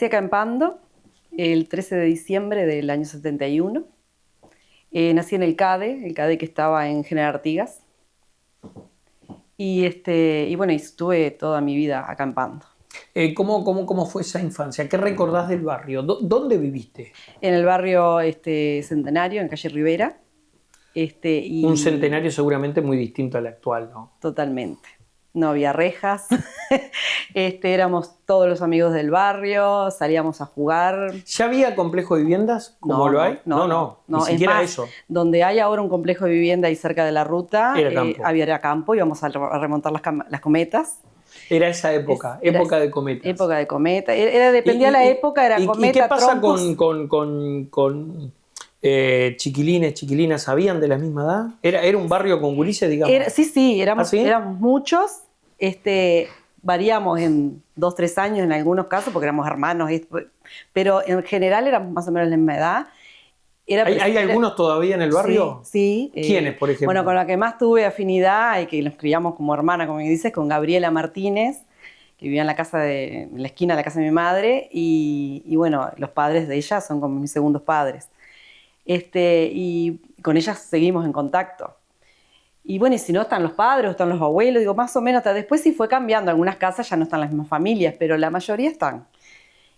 nací acá en Pando, el 13 de diciembre del año 71. Nací en el CADE que estaba en General Artigas. Y bueno, estuve toda mi vida acá en Pando. ¿Cómo fue esa infancia? ¿Qué recordás del barrio? ¿Dónde viviste? En el barrio Centenario, en calle Rivera. Un centenario seguramente muy distinto al actual, ¿no? Totalmente. No había rejas. Éramos todos los amigos del barrio, salíamos a jugar. ¿Ya había complejo de viviendas como lo hay? No, ni Es siquiera más, eso. donde hay ahora un complejo de vivienda ahí cerca de la ruta, Era campo. Íbamos a remontar las cometas. Era esa época, época de cometas. Época de cometa. Dependía de la época, era cometa, ¿Y qué pasa trompos? con chiquilines, chiquilinas? ¿Sabían de la misma edad? ¿Era un barrio con gurises, digamos? Sí, éramos, ¿Ah, sí? éramos muchos. Variamos en 2, 3 años en algunos casos, porque éramos hermanos, pero en general éramos más o menos la misma edad. ¿Hay algunos todavía en el barrio? Sí. ¿Quiénes, por ejemplo? Bueno, con la que más tuve afinidad y que nos criamos como hermana, como dices, con Gabriela Martínez, que vivía en la esquina de la casa de mi madre, y bueno, los padres de ella son como mis segundos padres. Y con ellas seguimos en contacto. Y bueno, y si no están los padres o están los abuelos, digo, más o menos, hasta después sí fue cambiando. Algunas casas ya no están las mismas familias, pero la mayoría están.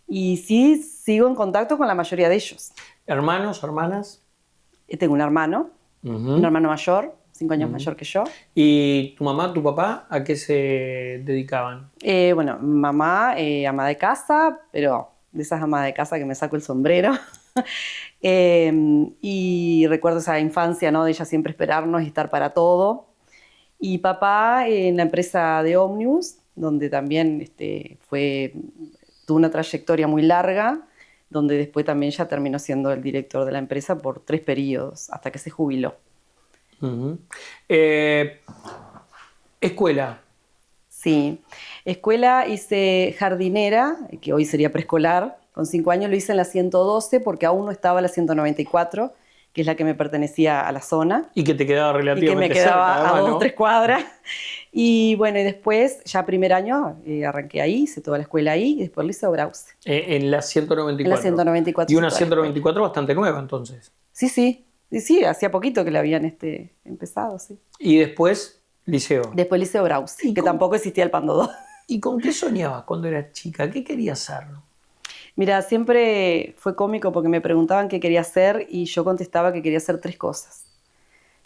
Y sí sigo en contacto con la mayoría de ellos. ¿Hermanos, hermanas? Tengo un hermano mayor, 5 años mayor que yo. ¿Y tu mamá, tu papá, a qué se dedicaban? Bueno, mamá, ama de casa, pero de esas amas de casa que me saco el sombrero. Y recuerdo esa infancia, ¿no? De ella siempre esperarnos y estar para todo. Y papá en la empresa de Omnibus, donde también tuvo una trayectoria muy larga, donde después también ya terminó siendo el director de la empresa por 3 periodos, hasta que se jubiló. ¿Escuela? Sí, escuela hice jardinera, que hoy sería preescolar. Con 5 años lo hice en la 112 porque aún no estaba la 194, que es la que me pertenecía a la zona. Y que te quedaba relativamente cerca. Y que me quedaba cerca, a 2 o ¿no? 3 cuadras. Y bueno, y después, ya primer año, arranqué ahí, hice toda la escuela ahí, y después lo hice a Brause. En la 194. En la 194. Y una 194 bastante nueva, entonces. Sí, hacía poquito que la habían empezado, sí. Y después, liceo. Después Liceo Brause, que tampoco existía el Pando 2. ¿Y con qué soñabas cuando eras chica? ¿Qué querías ser? Mira, siempre fue cómico porque me preguntaban qué quería hacer y yo contestaba que quería hacer 3 cosas.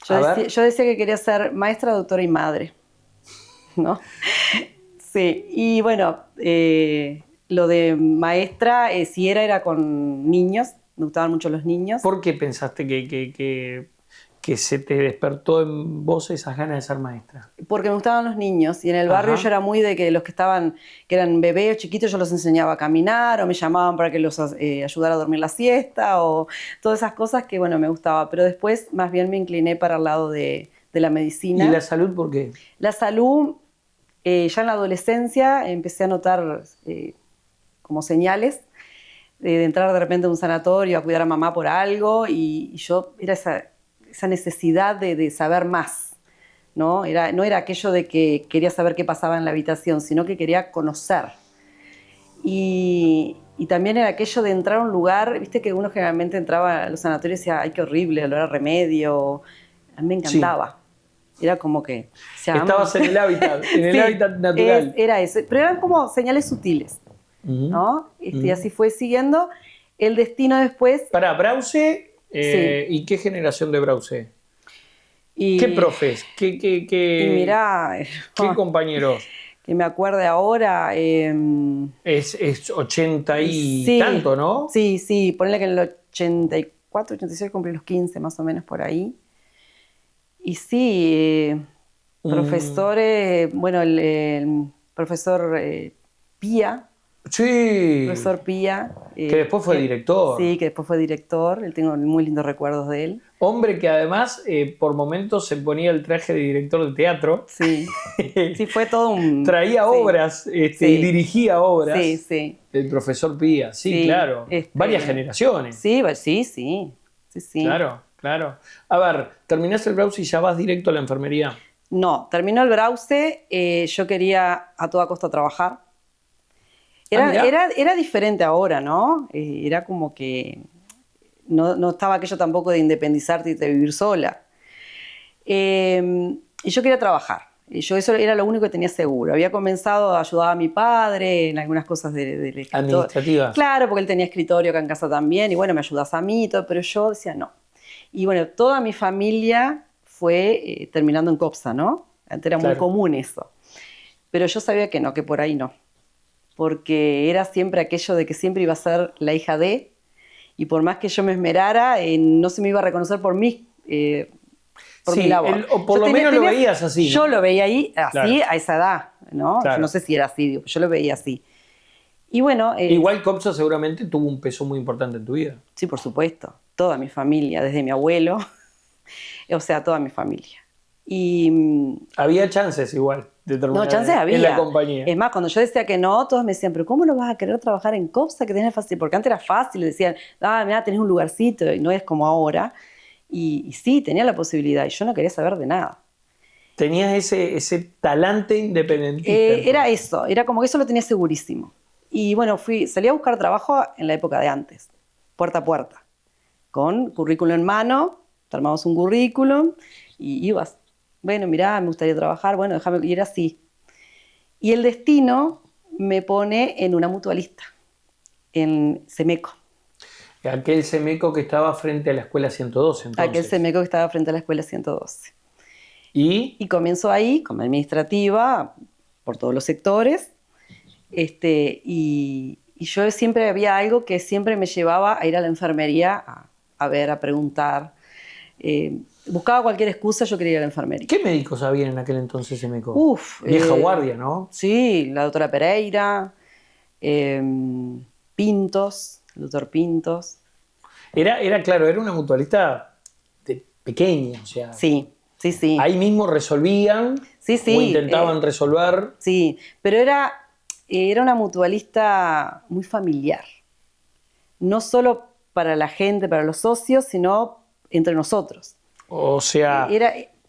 Yo decía que quería ser maestra, doctora y madre, ¿no? Sí, y bueno, lo de maestra, si era con niños, me gustaban mucho los niños. ¿Por qué pensaste que se te despertó en vos esas ganas de ser maestra? Porque me gustaban los niños y en el barrio yo era muy de que los que eran bebés o chiquitos, yo los enseñaba a caminar o me llamaban para que los ayudara a dormir la siesta o todas esas cosas que, bueno, me gustaba. Pero después más bien me incliné para el lado de la medicina. ¿Y la salud por qué? La salud, ya en la adolescencia empecé a notar como señales de entrar de repente a un sanatorio a cuidar a mamá por algo y yo era esa necesidad de saber más, ¿no? No era aquello de que quería saber qué pasaba en la habitación, sino que quería conocer. Y también era aquello de entrar a un lugar, viste que uno generalmente entraba a los sanatorios y decía, ay, qué horrible, olor a remedio. A mí me encantaba. Sí. Era como que... Estabas en el hábitat, el hábitat natural. Era eso, pero eran como señales sutiles, ¿no? Y así fue siguiendo. El destino después... Para Brause... ¿Y qué generación de Brause? ¿Qué profes? Mirá, ¿Qué compañeros? Que me acuerde ahora... Es 80 y tanto, ¿no? Sí, ponle que en el 84, 86 cumplí los 15 más o menos por ahí. Y sí, profesores, bueno, el profesor Pía. Sí. Profesor Pía. Que después fue director. Sí, que después fue director. Tengo muy lindos recuerdos de él. Hombre que además por momentos se ponía el traje de director de teatro. Sí, sí fue todo un... Traía obras y dirigía obras. Sí. El profesor Pía, sí, claro. Varias generaciones. Sí. Claro. A ver, ¿terminás el Brause y ya vas directo a la enfermería? No, terminó el Brause. Yo quería a toda costa trabajar. Era, mirá. era diferente ahora, ¿no? Era como que no estaba aquello tampoco de independizarte y de vivir sola. Y yo quería trabajar. Y yo eso era lo único que tenía seguro. Había comenzado a ayudar a mi padre en algunas cosas del escritorio. Administrativas. Claro, porque él tenía escritorio acá en casa también. Y bueno, me ayudas a mí y todo, pero yo decía no. Y bueno, toda mi familia fue terminando en COPSA, ¿no? Antes era muy común eso. Pero yo sabía que no, que por ahí no. Porque era siempre aquello de que siempre iba a ser la hija de, y por más que yo me esmerara, no se me iba a reconocer por mí. Por mi labor. O por lo menos lo veías así, ¿no? Yo lo veía ahí, así, Claro. a esa edad, ¿no? Claro. Yo no sé si era así, digo, yo lo veía así. Y bueno... Igual COPSA seguramente tuvo un peso muy importante en tu vida. Sí, por supuesto. Toda mi familia, desde mi abuelo, o sea, toda mi familia. Y... Había chances igual de terminar no, chances había. En la compañía. Es más, cuando yo decía que no, todos me decían, pero ¿cómo no vas a querer trabajar en COPSA que tenés fácil? Porque antes era fácil, decían, mira, tenés un lugarcito, y no es como ahora. Y sí, tenía la posibilidad, y yo no quería saber de nada. Tenías ese talante independentista. Era eso, era como que eso lo tenía segurísimo. Y bueno, salí a buscar trabajo en la época de antes, puerta a puerta, con currículum en mano, te armabas un currículum y ibas. Bueno, mirá, me gustaría trabajar, bueno, déjame ir así. Y el destino me pone en una mutualista, en Semeco. Aquel Semeco que estaba frente a la escuela 112, entonces. Aquel Semeco que estaba frente a la escuela 112. Y comienzo ahí, como administrativa, por todos los sectores. Y yo siempre había algo que siempre me llevaba a ir a la enfermería a ver, a preguntar. Buscaba cualquier excusa, yo quería ir a la enfermería. ¿qué médicos había en aquel entonces Semeco? Vieja guardia, ¿no? Sí, la doctora Pereira, Pintos, el doctor Pintos. Claro, era una mutualista pequeña, o sea. Sí. Ahí mismo resolvían o intentaban resolver. Sí, pero era una mutualista muy familiar. No solo para la gente, para los socios, sino entre nosotros. O sea...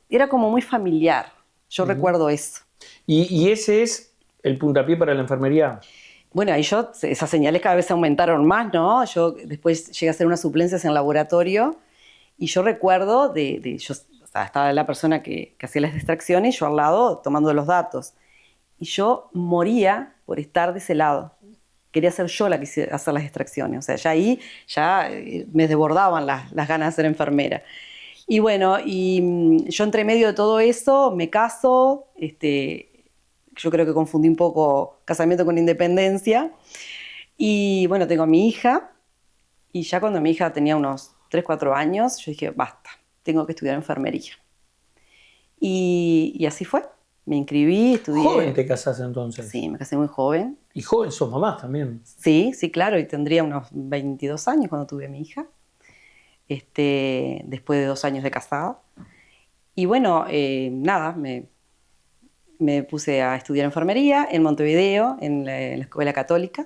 Era como muy familiar. Yo recuerdo eso. ¿Y ese es el puntapié para la enfermería? Bueno, ahí esas señales cada vez aumentaron más, ¿no? Yo después llegué a hacer unas suplencias en laboratorio y yo recuerdo estaba la persona que hacía las extracciones y yo al lado tomando los datos. Y yo moría por estar de ese lado. Quería ser yo la que hiciera hacer las extracciones. O sea, ya ahí me desbordaban las ganas de ser enfermera. Y bueno, yo entre medio de todo eso me caso. Yo creo que confundí un poco casamiento con independencia. Y bueno, tengo a mi hija. Y ya cuando mi hija tenía unos 3, 4 años, yo dije, basta. Tengo que estudiar enfermería. Y así fue. Me inscribí, estudié. ¿Joven te casaste entonces? Sí, me casé muy joven. ¿Y joven sos mamá también? Sí, claro. Y tendría unos 22 años cuando tuve a mi hija. Después de 2 años de casada. Y bueno, nada, me puse a estudiar enfermería en Montevideo, en la Escuela Católica.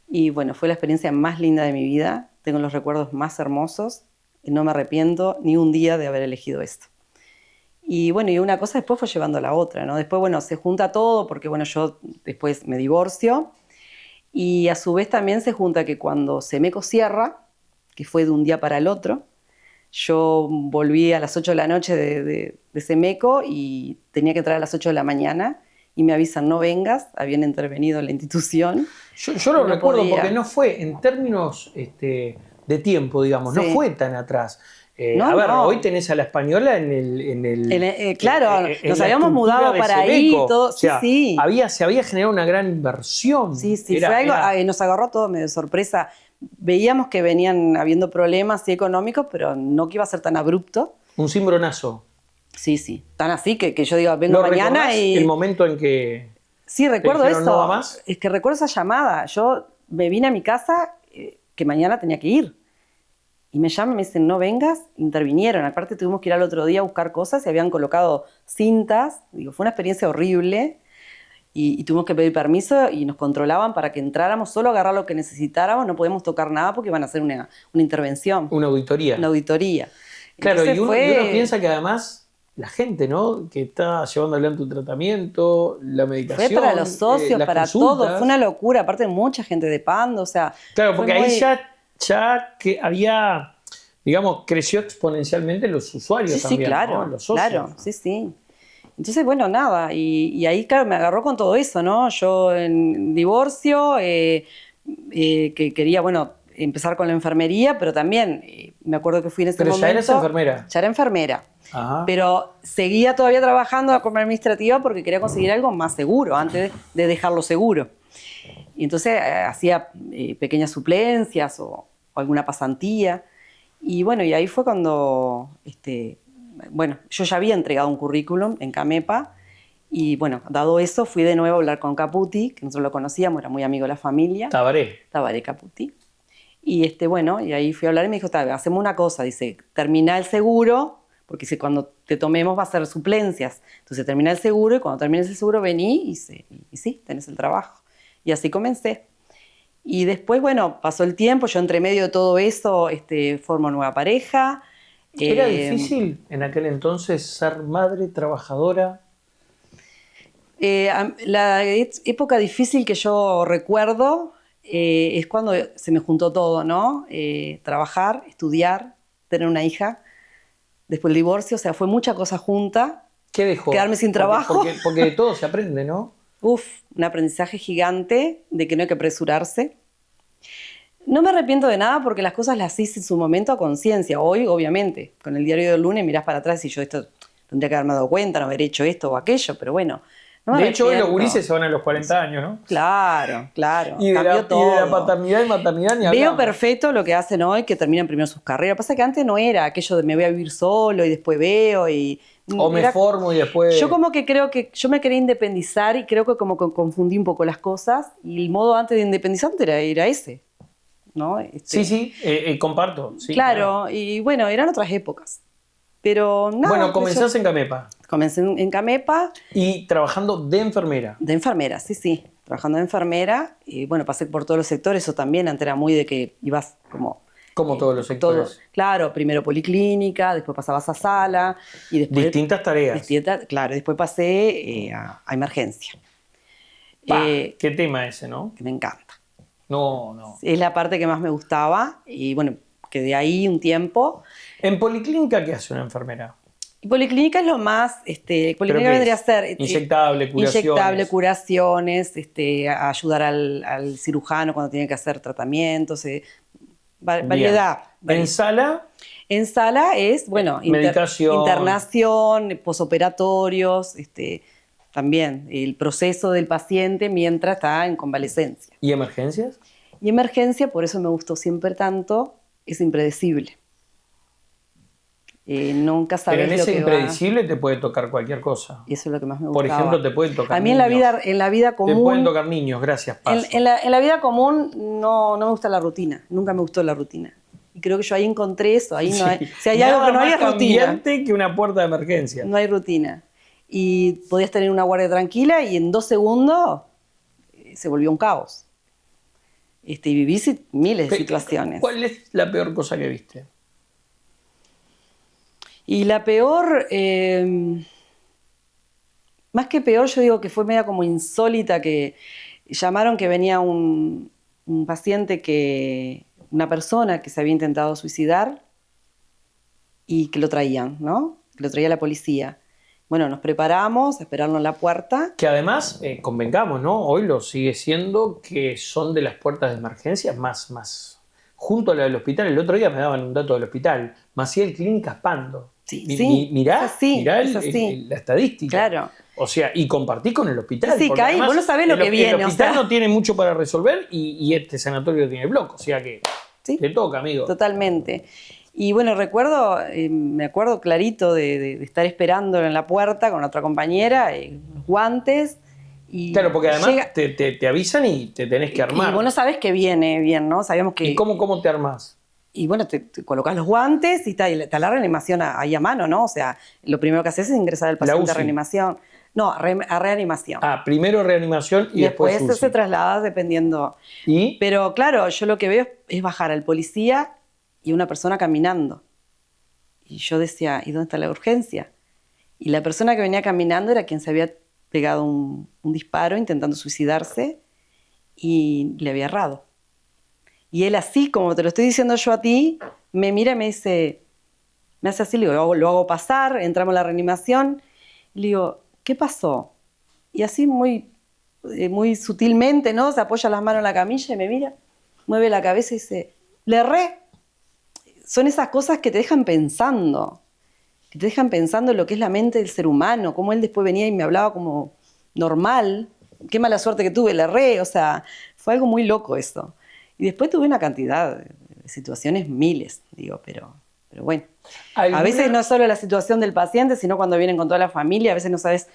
Y bueno, fue la experiencia más linda de mi vida. Tengo los recuerdos más hermosos. No me arrepiento ni un día de haber elegido esto. Y bueno, y una cosa después fue llevando a la otra, ¿no? Después, bueno, se junta todo porque, bueno, yo después me divorcio y a su vez también se junta que cuando Semeco cierra, que fue de un día para el otro, yo volví a las 8 de la noche de Semeco y tenía que entrar a las 8 de la mañana y me avisan, no vengas, habían intervenido en la institución. Yo lo recuerdo porque no fue, en términos de tiempo, digamos, no fue tan atrás. Hoy tenés a la Española en el claro, nos habíamos mudado para ahí. Todo, se había generado una gran inversión. Sí, fue algo, nos agarró todo medio de sorpresa. Veíamos que venían habiendo problemas económicos, pero no que iba a ser tan abrupto. Un cimbronazo. Sí, tan así que yo digo, vengo mañana y... el momento en que... Sí, recuerdo eso. ¿No va más? Es que recuerdo esa llamada. Yo me vine a mi casa que mañana tenía que ir. Y me llaman y me dicen, no vengas, intervinieron. Aparte tuvimos que ir al otro día a buscar cosas y habían colocado cintas. Digo, fue una experiencia horrible. Y tuvimos que pedir permiso y nos controlaban para que entráramos, solo a agarrar lo que necesitáramos, no podíamos tocar nada porque iban a hacer una intervención. Una auditoría. Una auditoría. Claro, Entonces y uno piensa que además la gente, ¿no? Que está llevando adelante un tratamiento, la medicación. Fue para los socios, para todos, fue una locura, aparte de mucha gente de Pando, o sea. Claro, porque ahí ya que había, digamos, creció exponencialmente los usuarios también, sí, claro, ¿no? Los socios. Claro, sí. Entonces, bueno, nada, y ahí, claro, me agarró con todo eso, ¿no? Yo en divorcio, que quería, bueno, empezar con la enfermería, pero también me acuerdo que fui en ese momento. ¿Pero ya eras enfermera? Ya era enfermera. Ajá. Pero seguía todavía trabajando como administrativa porque quería conseguir algo más seguro, antes de dejarlo seguro. Y entonces hacía pequeñas suplencias o alguna pasantía. Y bueno, y ahí fue cuando, bueno, yo ya había entregado un currículum en Camepa. Y bueno, dado eso, fui de nuevo a hablar con Caputi, que nosotros lo conocíamos, era muy amigo de la familia. Tabaré Caputi. Y bueno, y ahí fui a hablar y me dijo, hacemos una cosa, dice, termina el seguro, porque dice, cuando te tomemos va a ser suplencias. Entonces termina el seguro y cuando termines el seguro vení y sí, tenés el trabajo. Y así comencé. Y después, bueno, pasó el tiempo, yo entre medio de todo eso formo nueva pareja. ¿Era difícil en aquel entonces ser madre trabajadora? La época difícil que yo recuerdo es cuando se me juntó todo, ¿no? Trabajar, estudiar, tener una hija, después el divorcio, o sea, fue mucha cosa junta. ¿Qué dejó? Quedarme sin trabajo. Porque de todo se aprende, ¿no? Un aprendizaje gigante de que no hay que apresurarse. No me arrepiento de nada porque las cosas las hice en su momento a conciencia. Hoy, obviamente, con el diario del lunes mirás para atrás y yo esto tendría que haberme dado cuenta, no haber hecho esto o aquello, pero bueno. No de hecho, hoy los gurises se van a los 40 años, ¿no? Claro. Y de la paternidad y maternidad ni hablamos. Veo perfecto lo que hacen hoy, que terminan primero sus carreras. Pasa que antes no era aquello de me voy a vivir solo y después veo y... O me formo y después... Yo como que creo que yo me quería independizar y creo que como que confundí un poco las cosas y el modo antes de independizarte era ese, ¿no? Sí, comparto. Sí, claro, y bueno, eran otras épocas. Pero nada. Bueno, comenzás en Camepa. Comencé en Camepa. Y trabajando de enfermera. De enfermera, sí. Trabajando de enfermera. Y bueno, pasé por todos los sectores. Eso también antes era muy de que ibas como... Como todos los sectores. Claro, primero policlínica, después pasabas a sala. Y después, distintas tareas. Claro, después pasé a emergencia. Qué tema ese, ¿no? Que me encanta. No. Es la parte que más me gustaba. Y bueno, quedé ahí un tiempo. ¿En policlínica qué hace una enfermera? Y policlínica es lo más, policlínica vendría a ser inyectable, curaciones, ayudar al cirujano cuando tiene que hacer tratamientos, variedad. ¿En sala? En sala es, bueno, medicación, internación, posoperatorios, también el proceso del paciente mientras está en convalecencia. ¿Y emergencias? Y emergencia, por eso me gustó siempre tanto, es impredecible. Nunca sabes lo que va. Pero en ese impredecible te puede tocar cualquier cosa. Y eso es lo que más me gustaba. Por ejemplo, te pueden tocar niños. A mí en la vida común... Te pueden tocar niños, gracias, paso. En la vida común no me gusta la rutina. Nunca me gustó la rutina. Y creo que yo ahí encontré eso. Ahí no hay, si hay algo que no hay es rutina. Cambiante que una puerta de emergencia. No hay rutina. Y podías tener una guardia tranquila y en 2 segundos se volvió un caos. Y vivís miles de situaciones. ¿Cuál es la peor cosa que viste? Y la peor, más que peor, yo digo que fue media como insólita, que llamaron que venía un paciente, una persona que se había intentado suicidar y que lo traían, ¿no? Que lo traía la policía. Bueno, nos preparamos a esperarlo en la puerta. Que además, convengamos, ¿no? Hoy lo sigue siendo que son de las puertas de emergencia más junto a la del hospital. El otro día me daban un dato del hospital. Maciel Clínicas Pando. Sí. Mirá la estadística. Claro. O sea, y compartí con el hospital. Sí, Kai, vos no sabés lo que viene. El hospital no tiene mucho para resolver y este sanatorio tiene bloco. O sea que te toca, amigo. Totalmente. Y bueno, me acuerdo clarito de estar esperando en la puerta con otra compañera, guantes. Y claro, porque además te avisan y te tenés que armar. Y vos no sabés que viene bien, ¿no? Sabíamos que... ¿Y cómo te armás? Y bueno, te colocás los guantes y te da la reanimación ahí a mano, ¿no? O sea, lo primero que haces es ingresar al paciente a reanimación. No, a reanimación. Primero reanimación y después UCI. Se traslada dependiendo. ¿Y? Pero claro, yo lo que veo es bajar al policía y una persona caminando. Y yo decía, ¿y dónde está la urgencia? Y la persona que venía caminando era quien se había pegado un disparo intentando suicidarse y le había errado. Y él, así como te lo estoy diciendo yo a ti, me mira y me dice, me hace así, le digo, lo hago pasar, entramos a la reanimación, y le digo, ¿qué pasó? Y así muy sutilmente, ¿no? Se apoya las manos en la camilla y me mira, mueve la cabeza y dice, le erré. Son esas cosas que te dejan pensando en lo que es la mente del ser humano, cómo él después venía y me hablaba como normal, qué mala suerte que tuve, le erré, o sea, fue algo muy loco eso. Y después tuve una cantidad de situaciones, miles, digo, pero bueno. A veces no es solo la situación del paciente, sino cuando vienen con toda la familia, a veces no sabes,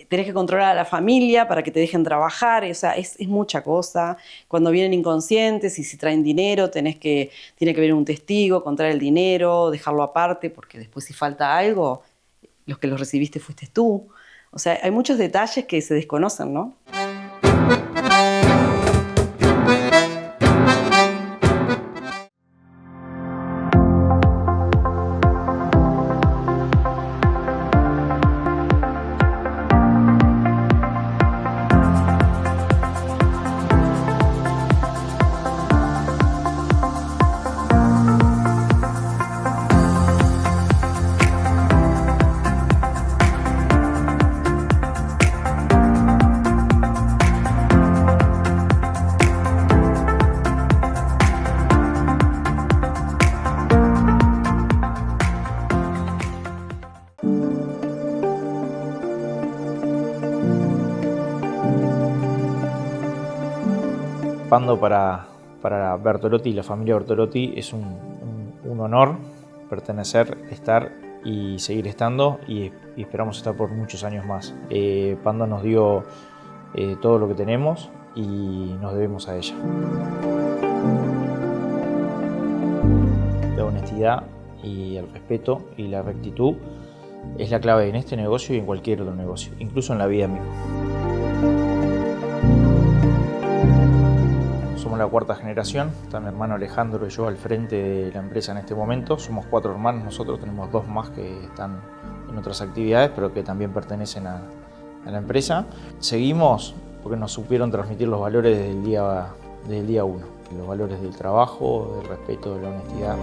tenés que controlar a la familia para que te dejen trabajar, o sea, es mucha cosa. Cuando vienen inconscientes y si traen dinero, tiene que venir un testigo, contar el dinero, dejarlo aparte, porque después si falta algo, los que los recibiste fuiste tú. O sea, hay muchos detalles que se desconocen, ¿no? Pando para Bertolotti y la familia Bertolotti es un honor pertenecer, estar y seguir estando y esperamos estar por muchos años más. Pando nos dio todo lo que tenemos y nos debemos a ella. La honestidad y el respeto y la rectitud es la clave en este negocio y en cualquier otro negocio, incluso en la vida misma. Somos la cuarta generación, está mi hermano Alejandro y yo al frente de la empresa en este momento. Somos 4 hermanos, nosotros tenemos 2 más que están en otras actividades, pero que también pertenecen a la empresa. Seguimos porque nos supieron transmitir los valores desde el día 1, los valores del trabajo, del respeto, de la honestidad.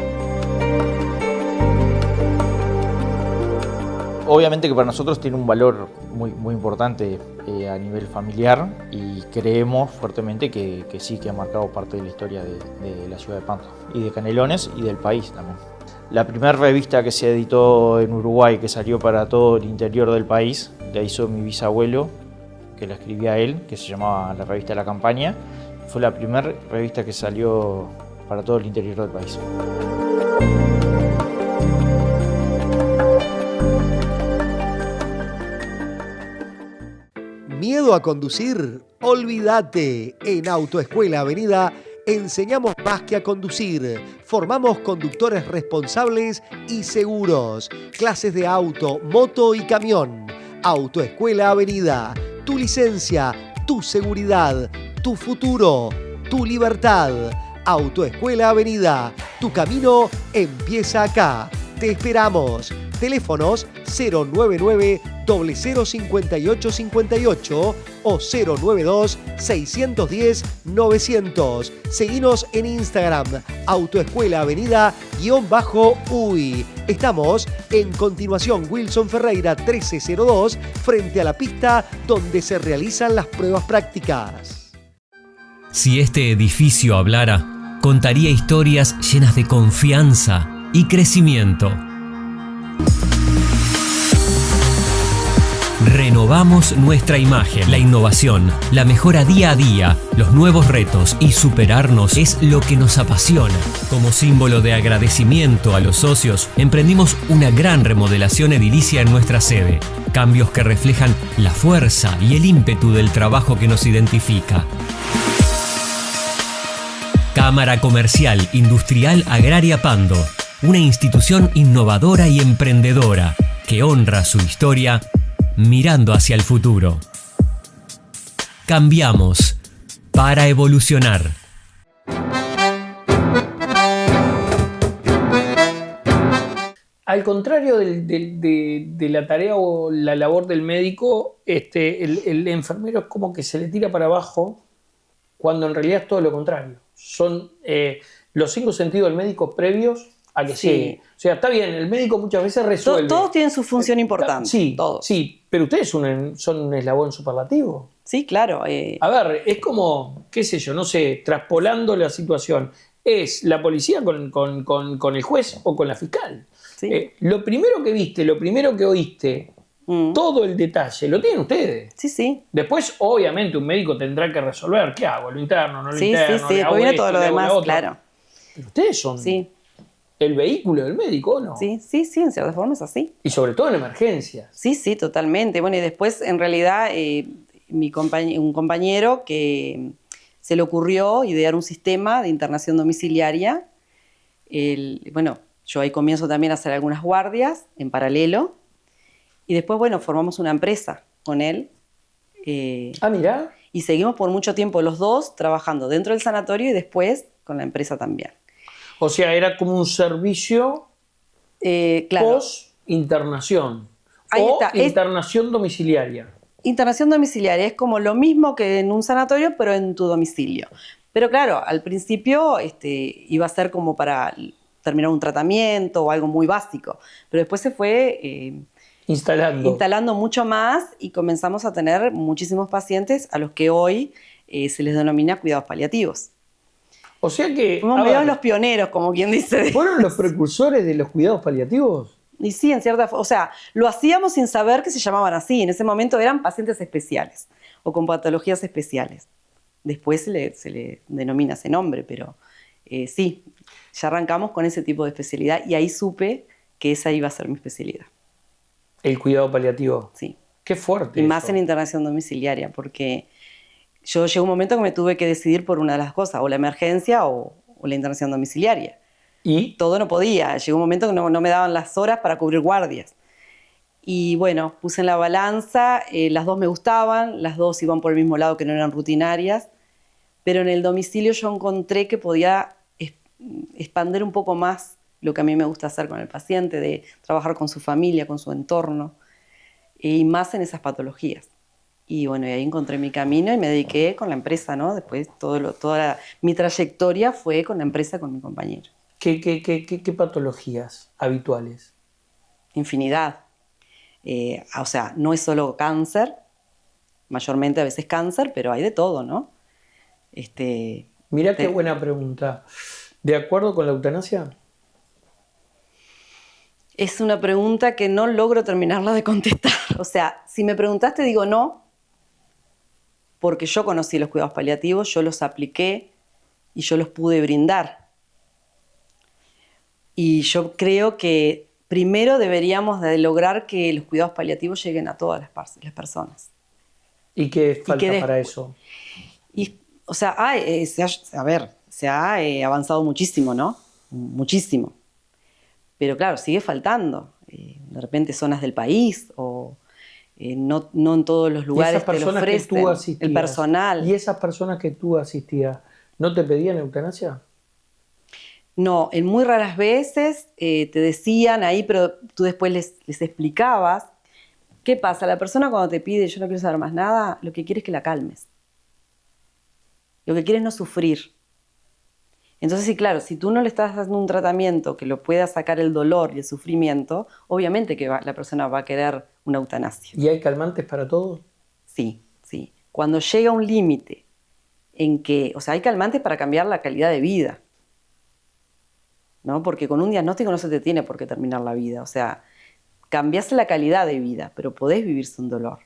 Obviamente que para nosotros tiene un valor muy importante a nivel familiar y creemos fuertemente que sí, que ha marcado parte de la historia de la ciudad de Pando y de Canelones y del país también. La primera revista que se editó en Uruguay, que salió para todo el interior del país, la hizo mi bisabuelo, que la escribía él, que se llamaba la revista La Campaña. Fue la primera revista que salió para todo el interior del país. ¿Miedo a conducir? Olvídate. En Autoescuela Avenida enseñamos más que a conducir. Formamos conductores responsables y seguros. Clases de auto, moto y camión. Autoescuela Avenida. Tu licencia, tu seguridad, tu futuro, tu libertad. Autoescuela Avenida. Tu camino empieza acá. Te esperamos. Teléfonos 099 005858 o 092 610 900. Seguinos en Instagram, Autoescuela Avenida_UI. Estamos en continuación Wilson Ferreira 1302, frente a la pista donde se realizan las pruebas prácticas. Si este edificio hablara, contaría historias llenas de confianza y crecimiento. Renovamos nuestra imagen. La innovación, la mejora día a día, los nuevos retos y superarnos es lo que nos apasiona. Como símbolo de agradecimiento a los socios, emprendimos una gran remodelación edilicia en nuestra sede. Cambios que reflejan la fuerza y el ímpetu del trabajo que nos identifica. Cámara Comercial Industrial Agraria Pando, una institución innovadora y emprendedora que honra su historia mirando hacia el futuro. Cambiamos para evolucionar. Al contrario de la tarea o la labor del médico, el enfermero es como que se le tira para abajo cuando en realidad es todo lo contrario. Son los 5 sentidos del médico previos a que llegue. O sea, está bien, el médico muchas veces resuelve. Todos tienen su función importante. Sí, todos. sí, pero ustedes son un eslabón superlativo. Sí, claro. A ver, es como, qué sé yo, no sé, traspolando la situación. ¿Es la policía con el juez o con la fiscal? Sí. Lo primero que viste, lo primero que oíste, todo el detalle, lo tienen ustedes. Sí, sí. Después, obviamente, un médico tendrá que resolver. ¿Qué hago? ¿Lo interno? ¿No lo interno? Sí, sí. ¿Le hago Después viene esto, todo lo le hago demás, otro? claro. Pero ustedes son el vehículo del médico, ¿o no? Sí, sí, sí, en cierta forma es así. Y sobre todo en emergencias. Sí, sí, totalmente. Bueno, y después, en realidad, un compañero que se le ocurrió idear un sistema de internación domiciliaria. Bueno, yo ahí comienzo también a hacer algunas guardias en paralelo. Y después, bueno, formamos una empresa con él. Mirá. Y seguimos por mucho tiempo los dos trabajando dentro del sanatorio y después con la empresa también. O sea, era como un servicio Claro. post-internación. Ahí O está. internación domiciliaria. Internación domiciliaria es como lo mismo que en un sanatorio, pero en tu domicilio. Pero claro, al principio iba a ser como para terminar un tratamiento o algo muy básico. Pero después se fue instalando mucho más y comenzamos a tener muchísimos pacientes a los que hoy se les denomina cuidados paliativos. O sea que... Fuimos medio los pioneros, como quien dice. ¿Fueron los precursores de los cuidados paliativos? Y sí, en cierta forma. O sea, lo hacíamos sin saber que se llamaban así. En ese momento eran pacientes especiales o con patologías especiales. Después se le denomina ese nombre, pero sí, ya arrancamos con ese tipo de especialidad y ahí supe que esa iba a ser mi especialidad. El cuidado paliativo. Sí. Qué fuerte. Y más eso. en internación domiciliaria, porque yo llegó un momento que me tuve que decidir por una de las cosas, o la emergencia o la internación domiciliaria. ¿Y? Todo no podía. Llegó un momento que no me daban las horas para cubrir guardias. Y bueno, puse en la balanza, las dos me gustaban, las dos iban por el mismo lado, que no eran rutinarias, pero en el domicilio yo encontré que podía expandir un poco más lo que a mí me gusta hacer con el paciente, de trabajar con su familia, con su entorno, y más en esas patologías. Y bueno, y ahí encontré mi camino y me dediqué con la empresa, ¿no? Después mi trayectoria fue con la empresa, con mi compañero. ¿Qué patologías habituales? Infinidad. O sea, no es solo cáncer, mayormente a veces cáncer, pero hay de todo, ¿no? Mirá qué buena pregunta. ¿De acuerdo con la eutanasia? Es una pregunta que no logro terminarla de contestar. O sea, si me preguntaste, digo no, porque yo conocí los cuidados paliativos, yo los apliqué y yo los pude brindar. Y yo creo que primero deberíamos de lograr que los cuidados paliativos lleguen a todas las personas. ¿Y qué falta para eso? O sea, se ha avanzado muchísimo, ¿no? Muchísimo. Pero claro, sigue faltando. De repente zonas del país o no en todos los lugares te lo ofrecen. Que tú asistías, el personal. ¿Y esas personas que tú asistías no te pedían eutanasia? No, en muy raras veces te decían ahí, pero tú después les explicabas. ¿Qué pasa? La persona cuando te pide yo no quiero saber más nada, lo que quiere es que la calmes. Lo que quiere es no sufrir. Entonces, sí, claro, si tú no le estás dando un tratamiento que lo pueda sacar el dolor y el sufrimiento, obviamente que la persona va a querer una eutanasia. ¿Y hay calmantes para todos? Sí, sí. Cuando llega un límite en que, o sea, hay calmantes para cambiar la calidad de vida, ¿no? Porque con un diagnóstico no se te tiene por qué terminar la vida. O sea, cambias la calidad de vida, pero podés vivir sin dolor.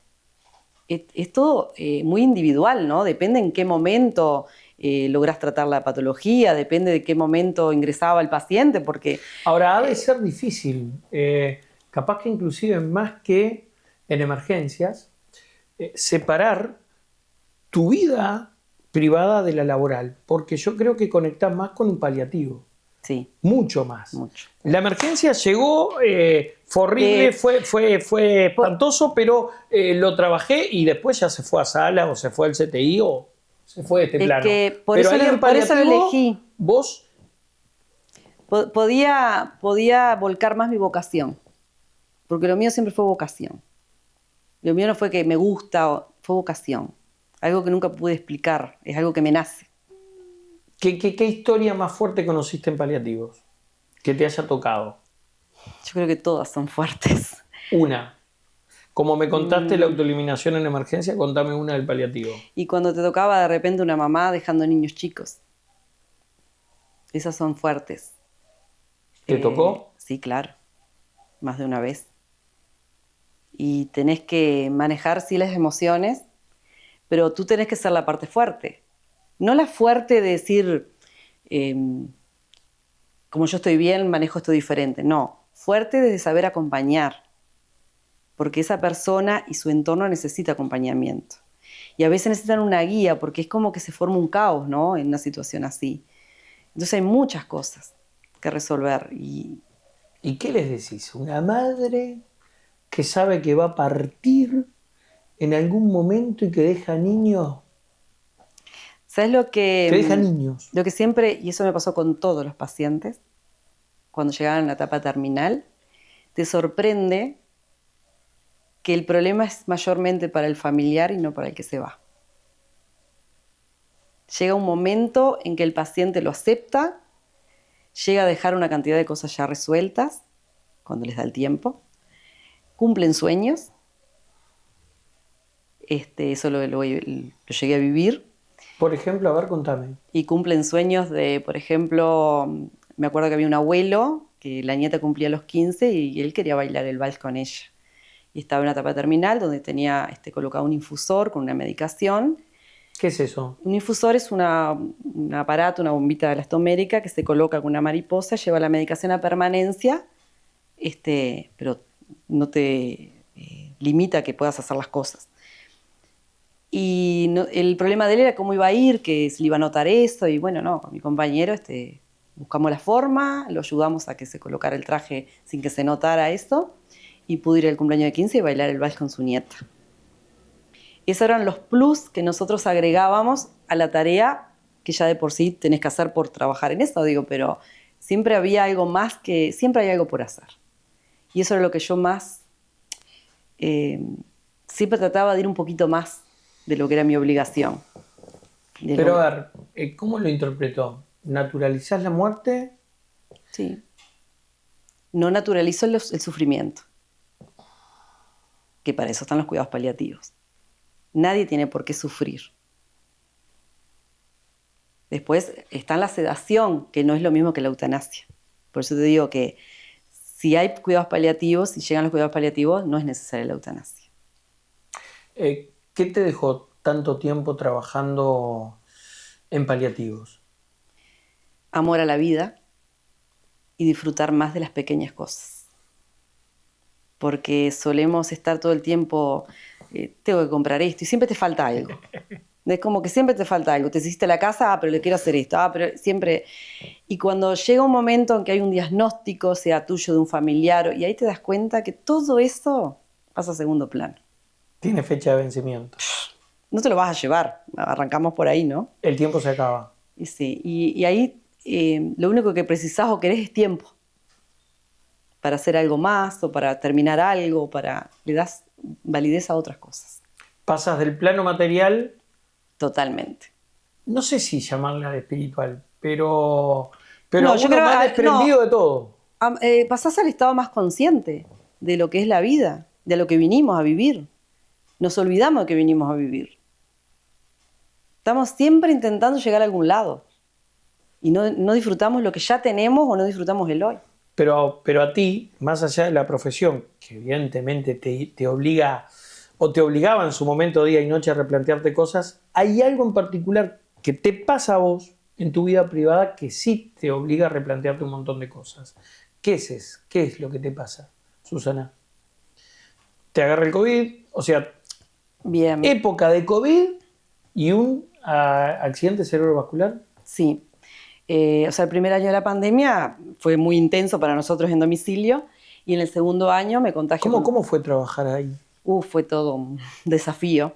Es todo muy individual, ¿no? Depende en qué momento lográs tratar la patología, depende de qué momento ingresaba el paciente, porque... Ahora, ha de ser difícil, capaz que inclusive más que en emergencias, separar tu vida privada de la laboral, porque yo creo que conectás más con un paliativo. Sí. Mucho más. Mucho. La emergencia llegó, fue horrible, fue espantoso, pero lo trabajé y después ya se fue a sala o se fue al CTI o se fue de este plano. Que por pero eso ahí en lo paliativo, elegí. Vos Podía volcar más mi vocación, porque lo mío siempre fue vocación. Lo mío no fue que me gusta, fue vocación. Algo que nunca pude explicar, es algo que me nace. ¿Qué historia más fuerte conociste en paliativos? Que te haya tocado. Yo creo que todas son fuertes. Una. Como me contaste la autoeliminación en emergencia, contame una del paliativo. Y cuando te tocaba de repente una mamá dejando niños chicos. Esas son fuertes. ¿Te tocó? Sí, claro. Más de una vez. Y tenés que manejar, sí, las emociones, pero tú tenés que ser la parte fuerte. No la fuerte de decir, como yo estoy bien, manejo esto diferente. No, fuerte de saber acompañar. Porque esa persona y su entorno necesita acompañamiento. Y a veces necesitan una guía, porque es como que se forma un caos, ¿no? En una situación así. Entonces hay muchas cosas que resolver. ¿Y qué les decís? Una madre que sabe que va a partir en algún momento y que deja niños. ¿Sabes lo que? Que deja niños. Lo que siempre, y eso me pasó con todos los pacientes, cuando llegaban a la etapa terminal, te sorprende que el problema es mayormente para el familiar y no para el que se va. Llega un momento en que el paciente lo acepta, llega a dejar una cantidad de cosas ya resueltas, cuando les da el tiempo, cumplen sueños, eso lo llegué a vivir. Por ejemplo, a ver, contame. Y cumplen sueños de, por ejemplo, me acuerdo que había un abuelo, que la nieta cumplía los 15 y él quería bailar el vals con ella. Y estaba en una etapa terminal donde tenía colocado un infusor con una medicación. ¿Qué es eso? Un infusor es un aparato, una bombita elastomérica que se coloca con una mariposa, lleva la medicación a permanencia, pero no te limita a que puedas hacer las cosas. Y el problema de él era cómo iba a ir, que se le iba a notar eso, y bueno, no, con mi compañero buscamos la forma, lo ayudamos a que se colocara el traje sin que se notara eso, y pudo ir al cumpleaños de 15 y bailar el vals con su nieta. Esos eran los plus que nosotros agregábamos a la tarea que ya de por sí tenés que hacer por trabajar en eso, pero siempre había algo más, siempre hay algo por hacer. Y eso era lo que yo más, siempre trataba de ir un poquito más de lo que era mi obligación. Pero a ver, ¿cómo lo interpretó? ¿Naturalizás la muerte? Sí. No naturalizo el sufrimiento, que para eso están los cuidados paliativos. Nadie tiene por qué sufrir. Después está la sedación, que no es lo mismo que la eutanasia. Por eso te digo que si hay cuidados paliativos, si llegan los cuidados paliativos, no es necesaria la eutanasia. ¿Qué te dejó tanto tiempo trabajando en paliativos? Amor a la vida y disfrutar más de las pequeñas cosas. Porque solemos estar todo el tiempo, tengo que comprar esto, y siempre te falta algo. Es como que siempre te falta algo. Te hiciste la casa, pero le quiero hacer esto. Pero siempre. Y cuando llega un momento en que hay un diagnóstico, sea tuyo, de un familiar, y ahí te das cuenta que todo eso pasa a segundo plano. Tiene fecha de vencimiento. No te lo vas a llevar. Arrancamos por ahí, ¿no? El tiempo se acaba. Y sí. Y ahí lo único que precisás o querés es tiempo. Para hacer algo más, o para terminar algo, le das validez a otras cosas. Pasas del plano material. Totalmente. No sé si llamarla de espiritual, pero no, yo uno creo, más desprendido de todo. Pasás al estado más consciente de lo que es la vida, de lo que vinimos a vivir. Nos olvidamos de que vinimos a vivir. Estamos siempre intentando llegar a algún lado. Y no disfrutamos lo que ya tenemos o no disfrutamos el hoy. Pero a ti, más allá de la profesión, que evidentemente te obliga o te obligaba en su momento día y noche a replantearte cosas, ¿hay algo en particular que te pasa a vos en tu vida privada que sí te obliga a replantearte un montón de cosas? ¿Qué es lo que te pasa, Susana? ¿Te agarra el COVID? O sea, bien. Época de COVID y un accidente cerebrovascular. Sí. El primer año de la pandemia fue muy intenso para nosotros en domicilio y en el segundo año me contagié. ¿Cómo fue trabajar ahí? Fue todo un desafío,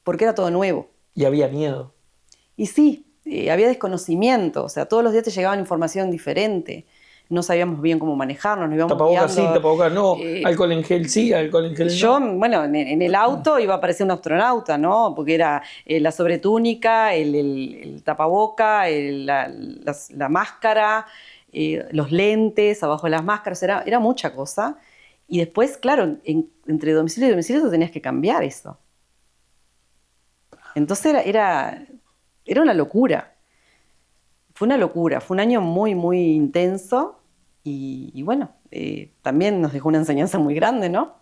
porque era todo nuevo. Y había miedo. Y sí, había desconocimiento, o sea, todos los días te llegaba información diferente. No sabíamos bien cómo manejarnos, nos íbamos Tapabocas sí, guiando. tapabocas no, alcohol en gel sí, alcohol en gel no. Yo, bueno, en el auto iba a parecer un astronauta, ¿no? Porque era la sobretúnica, el tapaboca, la máscara, los lentes abajo de las máscaras, era mucha cosa. Y después, claro, entre domicilio y domicilio tú tenías que cambiar eso. Entonces era una locura. Fue una locura, fue un año muy, muy intenso y bueno, también nos dejó una enseñanza muy grande, ¿no?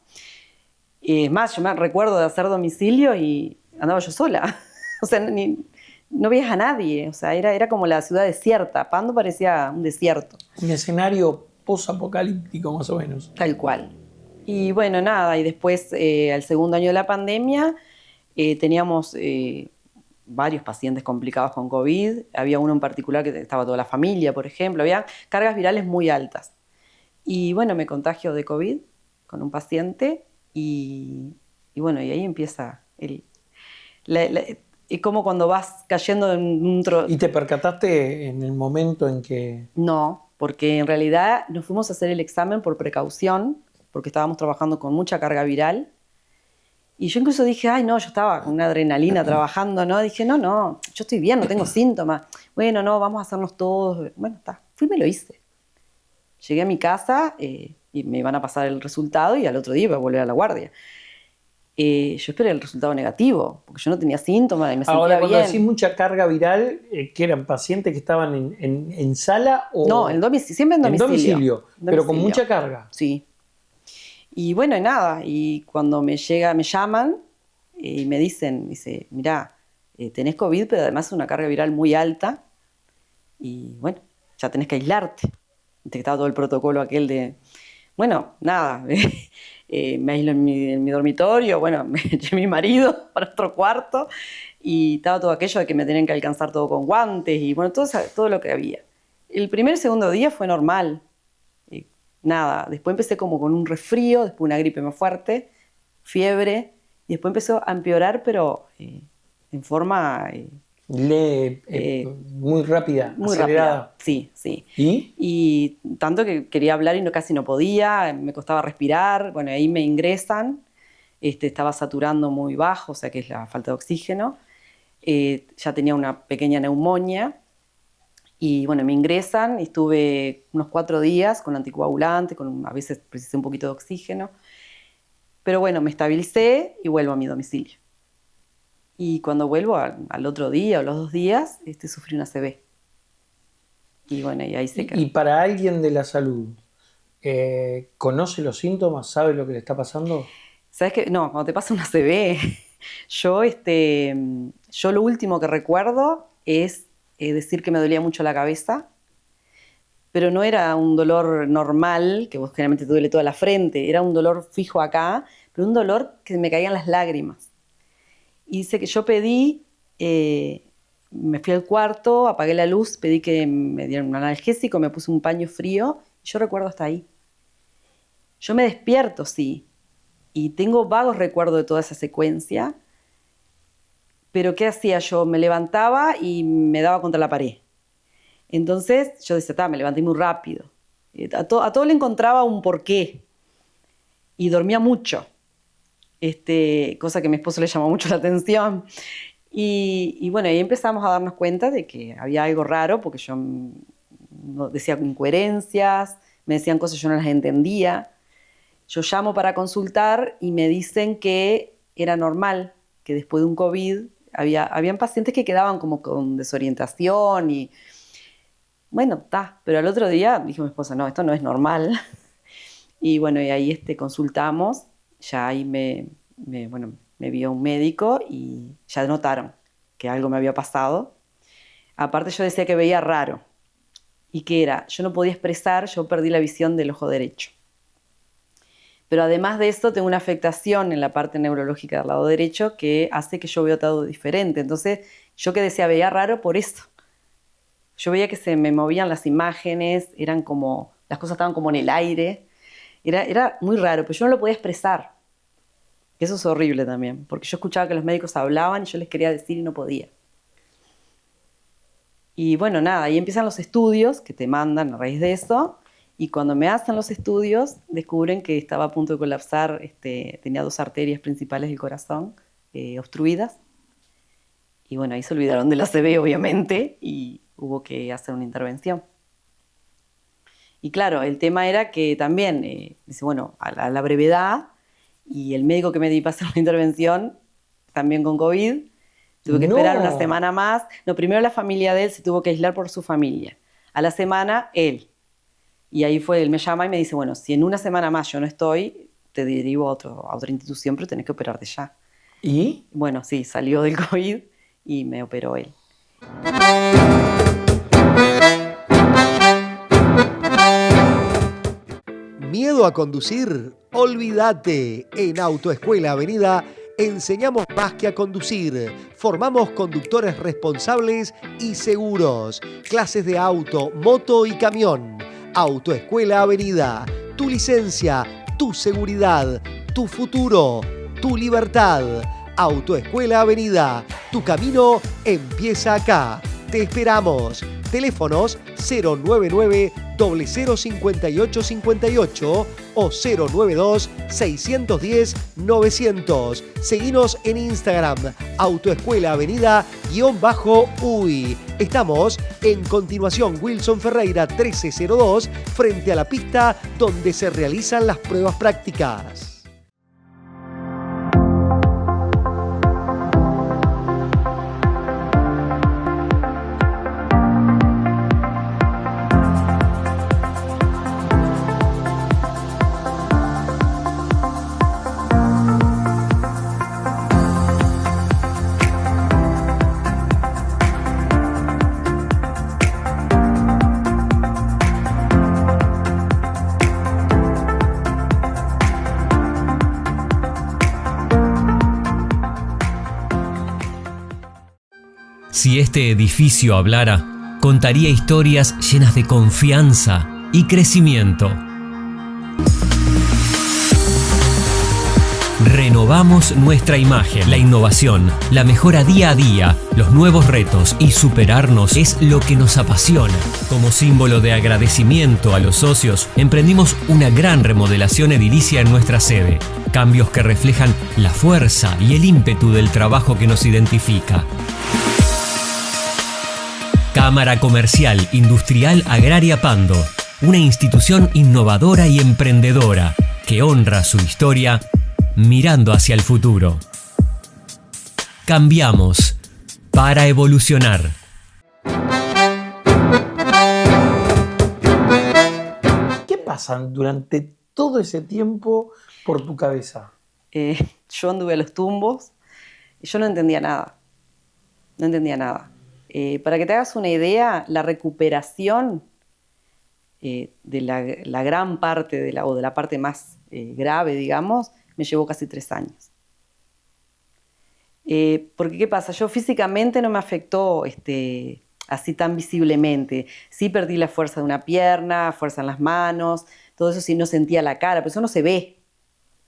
Es más, yo me recuerdo de hacer domicilio y andaba yo sola. O sea, no veías a nadie, o sea, era como la ciudad desierta. Pando parecía un desierto. Un escenario post-apocalíptico más o menos. Tal cual. Y bueno, nada, y después, al segundo año de la pandemia, teníamos varios pacientes complicados con COVID. Había uno en particular que estaba toda la familia, por ejemplo. Había cargas virales muy altas. Y bueno, me contagio de COVID con un paciente y bueno, y ahí empieza es como cuando vas cayendo en un... ¿Y te percataste en el momento en que...? No, porque en realidad nos fuimos a hacer el examen por precaución, porque estábamos trabajando con mucha carga viral. Y yo incluso dije, ay, no, yo estaba con una adrenalina trabajando, ¿no? Dije, no, yo estoy bien, no tengo síntomas. Bueno, no, vamos a hacernos todos. Bueno, está. Fui y me lo hice. Llegué a mi casa y me iban a pasar el resultado y al otro día iba a volver a la guardia. Yo esperé el resultado negativo, porque yo no tenía síntomas y me sentía bien. Ahora, cuando decís mucha carga viral, ¿qué eran pacientes que estaban en sala o...? No, siempre en domicilio. En domicilio, pero con mucha carga. Sí. Y bueno, y nada, y cuando me llaman y me dicen, mirá, tenés COVID, pero además es una carga viral muy alta y bueno, ya tenés que aislarte. Viste que estaba todo el protocolo aquel de, bueno, nada, me aíslo en mi dormitorio, bueno, me eché mi marido para otro cuarto y estaba todo aquello de que me tenían que alcanzar todo con guantes y bueno, todo lo que había. El primer y segundo día fue normal. Nada, después empecé como con un resfrío, después una gripe más fuerte, fiebre, y después empezó a empeorar, pero en forma... muy rápida, muy acelerada. rápida. Sí, sí. ¿Y? Y tanto que quería hablar y casi no podía, me costaba respirar, bueno, ahí me ingresan, estaba saturando muy bajo, o sea que es la falta de oxígeno, ya tenía una pequeña neumonía. Y bueno, me ingresan, estuve unos 4 días con anticoagulante, a veces precisé un poquito de oxígeno. Pero bueno, me estabilicé y vuelvo a mi domicilio. Y cuando vuelvo al otro día o los 2 días, sufrí una ACV. Y bueno, y ahí se quedó. Y para alguien de la salud, ¿conoce los síntomas? ¿Sabe lo que le está pasando? ¿Sabes qué? No, cuando te pasa una ACV, yo lo último que recuerdo es decir que me dolía mucho la cabeza, pero no era un dolor normal, que vos generalmente te duele toda la frente, era un dolor fijo acá, pero un dolor que me caían las lágrimas. Y dice que yo pedí, me fui al cuarto, apagué la luz, pedí que me dieran un analgésico, me puse un paño frío, y yo recuerdo hasta ahí. Yo me despierto, sí, y tengo vagos recuerdos de toda esa secuencia. Pero ¿qué hacía yo? Me levantaba y me daba contra la pared. Entonces yo decía, me levanté muy rápido. A todo le encontraba un porqué. Y dormía mucho. Cosa que a mi esposo le llamó mucho la atención. Y bueno, ahí empezamos a darnos cuenta de que había algo raro, porque yo decía incoherencias, me decían cosas que yo no las entendía. Yo llamo para consultar y me dicen que era normal, que después de un COVID habían pacientes que quedaban como con desorientación y bueno, pero al otro día dijo mi esposa, no, esto no es normal. Y bueno, y ahí consultamos, ya ahí me vio un médico y ya notaron que algo me había pasado. Aparte yo decía que veía raro y que yo no podía expresar, yo perdí la visión del ojo derecho. Pero además de esto tengo una afectación en la parte neurológica del lado derecho que hace que yo vea todo diferente. Entonces yo que decía veía raro por eso. Yo veía que se me movían las imágenes, las cosas estaban como en el aire. Era muy raro, pero yo no lo podía expresar. Eso es horrible también, porque yo escuchaba que los médicos hablaban y yo les quería decir y no podía. Y bueno, nada, ahí empiezan los estudios que te mandan a raíz de eso. Y cuando me hacen los estudios, descubren que estaba a punto de colapsar, tenía 2 arterias principales del corazón obstruidas. Y bueno, ahí se olvidaron del ACV, obviamente, y hubo que hacer una intervención. Y claro, el tema era que también, dice, bueno, a la brevedad, y el médico que me dio para hacer una intervención, también con COVID, tuve que esperar una semana más. No, primero la familia de él se tuvo que aislar por su familia. A la semana, él. Y ahí él me llama y me dice, bueno, si en una semana más yo no estoy, te derivo a otra institución, pero tenés que operarte ya. ¿Y? Bueno, sí, salió del COVID y me operó él. ¿Miedo a conducir? Olvídate. En Autoescuela Avenida enseñamos más que a conducir. Formamos conductores responsables y seguros. Clases de auto, moto y camión. Autoescuela Avenida. Tu licencia, tu seguridad, tu futuro, tu libertad. Autoescuela Avenida. Tu camino empieza acá. Te esperamos. Teléfonos 099 005858 o 092 610 900. Seguinos en Instagram, Autoescuela Avenida_UI. Estamos en continuación Wilson Ferreira 1302, frente a la pista donde se realizan las pruebas prácticas. Si este edificio hablara, contaría historias llenas de confianza y crecimiento. Renovamos nuestra imagen. La innovación, la mejora día a día, los nuevos retos y superarnos es lo que nos apasiona. Como símbolo de agradecimiento a los socios, emprendimos una gran remodelación edilicia en nuestra sede. Cambios que reflejan la fuerza y el ímpetu del trabajo que nos identifica. Cámara Comercial Industrial Agraria Pando, una institución innovadora y emprendedora que honra su historia mirando hacia el futuro. Cambiamos para evolucionar. ¿Qué pasa durante todo ese tiempo por tu cabeza? Yo anduve a los tumbos y yo no entendía nada. No entendía nada. Para que te hagas una idea, la recuperación de la gran parte o de la parte más grave, digamos, me llevó casi 3 años. Porque, ¿qué pasa? Yo físicamente no me afectó así tan visiblemente. Sí perdí la fuerza de una pierna, fuerza en las manos, todo eso sí no sentía la cara, pero eso no se ve,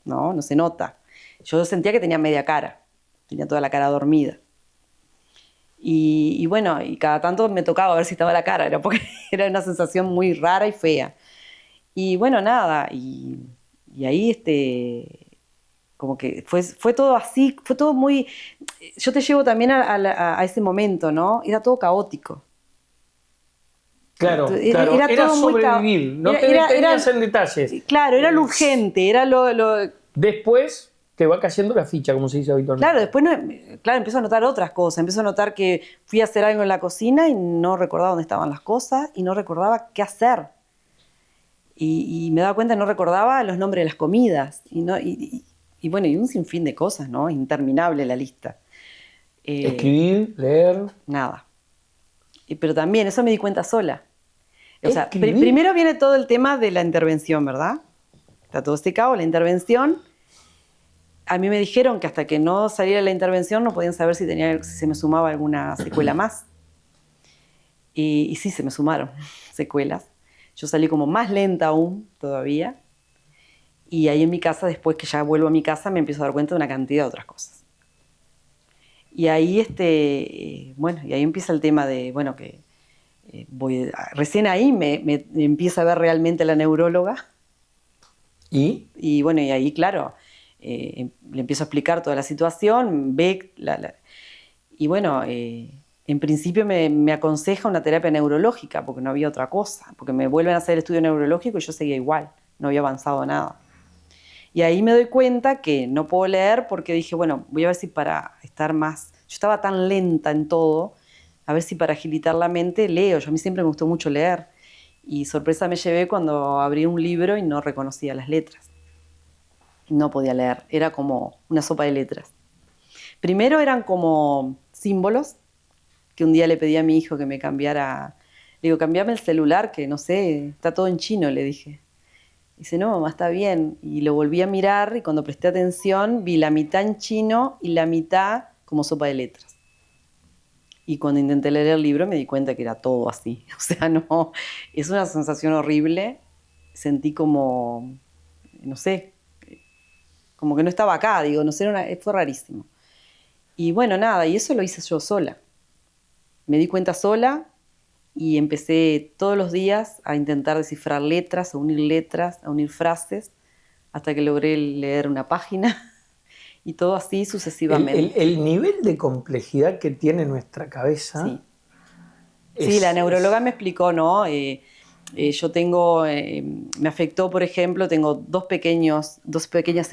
¿no? No se nota. Yo sentía que tenía media cara, tenía toda la cara dormida. Y bueno, y cada tanto me tocaba ver si estaba la cara, porque era una sensación muy rara y fea. Y bueno, nada, y ahí como que fue todo así, fue todo muy... Yo te llevo también a ese momento, ¿no? Era todo caótico. Claro, Era todo muy sobrevivir, no te detenías en detalles. Claro, era lo urgente, era lo... Después te va cayendo la ficha, como se dice habitualmente. Claro, después empiezo a notar otras cosas. Empiezo a notar que fui a hacer algo en la cocina y no recordaba dónde estaban las cosas y no recordaba qué hacer. Y me daba cuenta que no recordaba los nombres de las comidas. Y bueno, y un sinfín de cosas, ¿no? Interminable la lista. Escribir, leer. Nada. Pero también, eso me di cuenta sola. O sea, primero viene todo el tema de la intervención, ¿verdad? Está todo este caos, la intervención. A mí me dijeron que hasta que no saliera la intervención no podían saber si se me sumaba alguna secuela más. Y sí, se me sumaron secuelas. Yo salí como más lenta aún todavía. Y ahí en mi casa, después que ya vuelvo a mi casa, me empiezo a dar cuenta de una cantidad de otras cosas. Y ahí, bueno, y ahí empieza el tema de, bueno, que Recién ahí me empieza a ver realmente la neuróloga. Y bueno, y ahí, claro, le empiezo a explicar toda la situación, y bueno, en principio me aconseja una terapia neurológica, porque no había otra cosa, porque me vuelven a hacer el estudio neurológico y yo seguía igual, no había avanzado nada. Y ahí me doy cuenta que no puedo leer porque dije, bueno, voy a ver si para estar más... Yo estaba tan lenta en todo, a ver si para agilitar la mente leo. A mí siempre me gustó mucho leer. Y sorpresa me llevé cuando abrí un libro y no reconocía las letras. No podía leer, era como una sopa de letras. Primero eran como símbolos, que un día le pedí a mi hijo que me cambiara. Le digo, cambiame el celular, que no sé, está todo en chino, le dije. Dice, no, mamá, está bien. Y lo volví a mirar y cuando presté atención vi la mitad en chino y la mitad como sopa de letras. Y cuando intenté leer el libro me di cuenta que era todo así. O sea, no, es una sensación horrible. Sentí como, no sé, como que no estaba acá, digo, no sé, fue rarísimo. Y bueno, nada, y eso lo hice yo sola. Me di cuenta sola y empecé todos los días a intentar descifrar letras, a unir frases, hasta que logré leer una página y todo así sucesivamente. El nivel de complejidad que tiene nuestra cabeza... Sí, la neuróloga me explicó, ¿no? Yo tengo, me afectó, por ejemplo, tengo dos pequeñas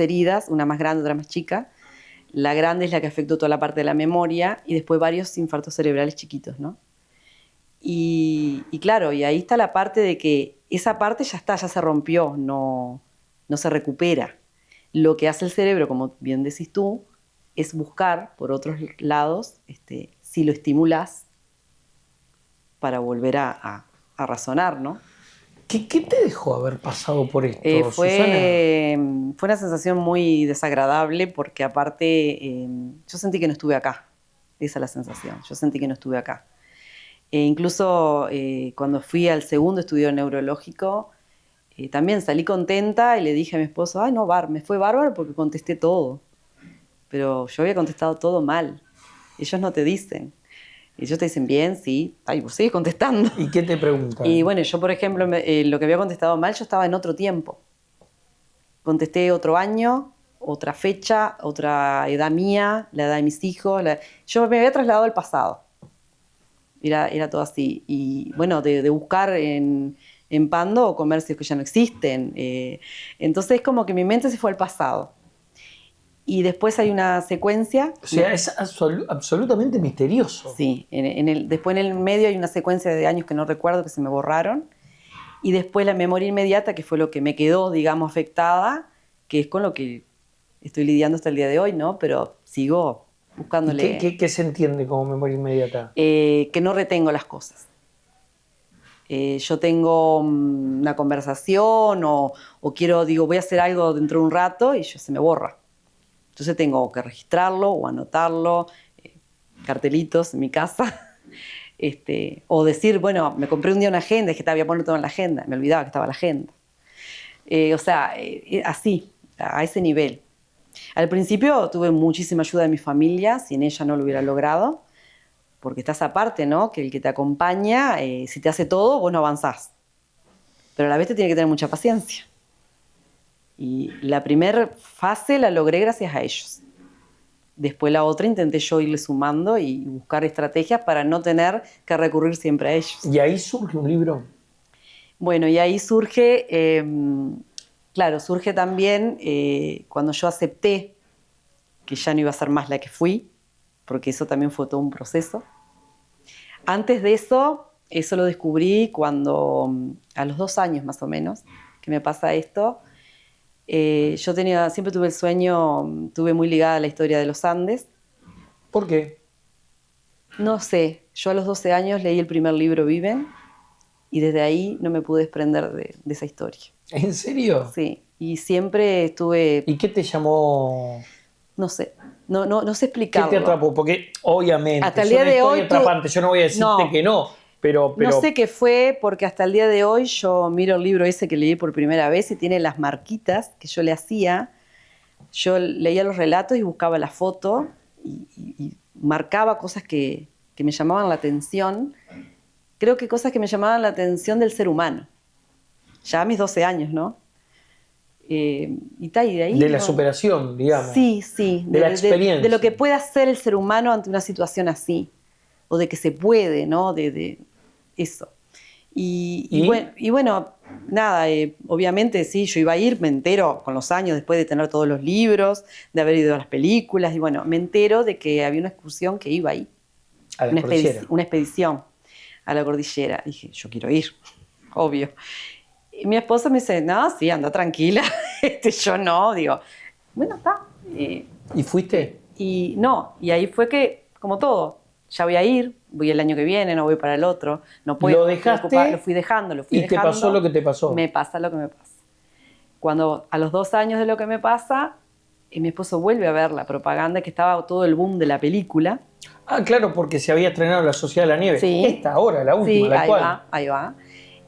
heridas, una más grande, otra más chica. La grande es la que afectó toda la parte de la memoria y después varios infartos cerebrales chiquitos, ¿no? Y claro, y ahí está la parte de que esa parte ya está, ya se rompió, no se recupera. Lo que hace el cerebro, como bien decís tú, es buscar por otros lados, si lo estimulas, para volver a razonar, ¿no? ¿Qué te dejó haber pasado por esto, fue una sensación muy desagradable porque aparte yo sentí que no estuve acá. Esa es la sensación, yo sentí que no estuve acá. Incluso cuando fui al segundo estudio neurológico, también salí contenta y le dije a mi esposo, ay no, me fue bárbaro porque contesté todo. Pero yo había contestado todo mal. Ellos no te dicen. Ellos te dicen bien, sí, ay, vos sigues contestando. ¿Y qué te preguntan? Y bueno, yo por ejemplo, lo que había contestado mal, yo estaba en otro tiempo. Contesté otro año, otra fecha, otra edad mía, la edad de mis hijos. Yo me había trasladado al pasado. Era todo así. Y bueno, de buscar en Pando comercios que ya no existen. Entonces como que mi mente se fue al pasado. Y después hay una secuencia. O sea, es absolutamente misterioso. Sí, después en el medio hay una secuencia de años que no recuerdo, que se me borraron. Y después la memoria inmediata, que fue lo que me quedó, digamos, afectada, que es con lo que estoy lidiando hasta el día de hoy, ¿no? Pero sigo buscándole. ¿Qué se entiende como memoria inmediata? Que no retengo las cosas. Yo tengo una conversación o digo, voy a hacer algo dentro de un rato y se me borra. Entonces tengo que registrarlo o anotarlo, cartelitos en mi casa, o decir, bueno, me compré un día una agenda, es que voy a poner todo en la agenda, me olvidaba que estaba la agenda. Así, a ese nivel. Al principio tuve muchísima ayuda de mi familia, sin ella no lo hubiera logrado, porque está esa parte, ¿no? Que el que te acompaña, si te hace todo, vos no avanzás. Pero a la vez te tiene que tener mucha paciencia. Y la primera fase la logré gracias a ellos. Después la otra intenté yo irle sumando y buscar estrategias para no tener que recurrir siempre a ellos. ¿Y ahí surge un libro? Bueno, y ahí surge, surge también cuando yo acepté que ya no iba a ser más la que fui, porque eso también fue todo un proceso. Antes de eso lo descubrí cuando, a los 2 años más o menos, que me pasa esto. Yo siempre tuve el sueño, tuve muy ligada a la historia de los Andes. ¿Por qué? No sé, yo a los 12 años leí el primer libro Viven y desde ahí no me pude desprender de esa historia. ¿En serio? Sí, y siempre estuve... ¿Y qué te llamó? No sé, no sé explicarlo. ¿Qué te atrapó? Porque obviamente hasta el día de hoy atrapante, yo no voy a decirte que no. Pero... No sé qué fue, porque hasta el día de hoy yo miro el libro ese que leí por primera vez y tiene las marquitas que yo le hacía. Yo leía los relatos y buscaba la foto y marcaba cosas que me llamaban la atención creo que cosas que me llamaban la atención del ser humano. Ya a mis 12 años, ¿no? Y de ahí... De la ¿no? superación, digamos. Sí, sí. De la experiencia. De lo que puede hacer el ser humano ante una situación así. O de que se puede, ¿no? De eso. Y bueno, nada, obviamente sí, yo iba a ir, me entero con los años, después de tener todos los libros, de haber ido a las películas, y bueno, me entero de que había una excursión que iba ahí. A la cordillera. Una expedición a la cordillera. Dije, yo quiero ir, obvio. Y mi esposo me dice, no, sí, anda tranquila. Yo no, digo, bueno, está. ¿Y fuiste? Y no, y ahí fue que, como todo, ya voy a ir, voy el año que viene, no voy para el otro, no puedo. ¿Lo dejaste? Lo fui dejando. ¿Y te pasó lo que te pasó? Me pasa lo que me pasa. Cuando a los 2 años de lo que me pasa, mi esposo vuelve a ver la propaganda, que estaba todo el boom de la película. Ah, claro, porque se había estrenado La Sociedad de la Nieve. Sí. Esta ahora, la última, Sí, la actual. ahí va.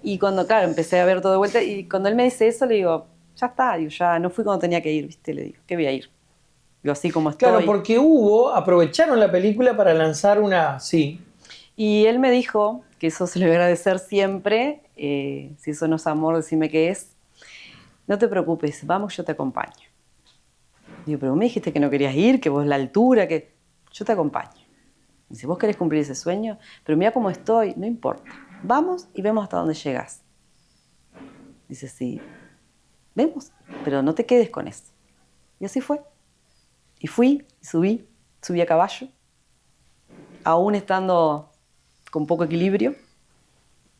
Y cuando, claro, empecé a ver todo de vuelta, y cuando él me dice eso, le digo, ya está, digo, ya no fui cuando tenía que ir, ¿viste? Le digo, ¿qué voy a ir? Digo, así como estoy. Claro, porque aprovecharon la película para lanzar una, sí. Y él me dijo, que eso se lo voy a agradecer siempre, si eso no es amor, decime qué es. No te preocupes, vamos, yo te acompaño. Digo, pero me dijiste que no querías ir, que vos la altura, que... Yo te acompaño. Dice, vos querés cumplir ese sueño, pero mira cómo estoy, no importa. Vamos y vemos hasta dónde llegás. Dice, sí, vemos, pero no te quedes con eso. Y así fue. Y fui, y subí a caballo, aún estando con poco equilibrio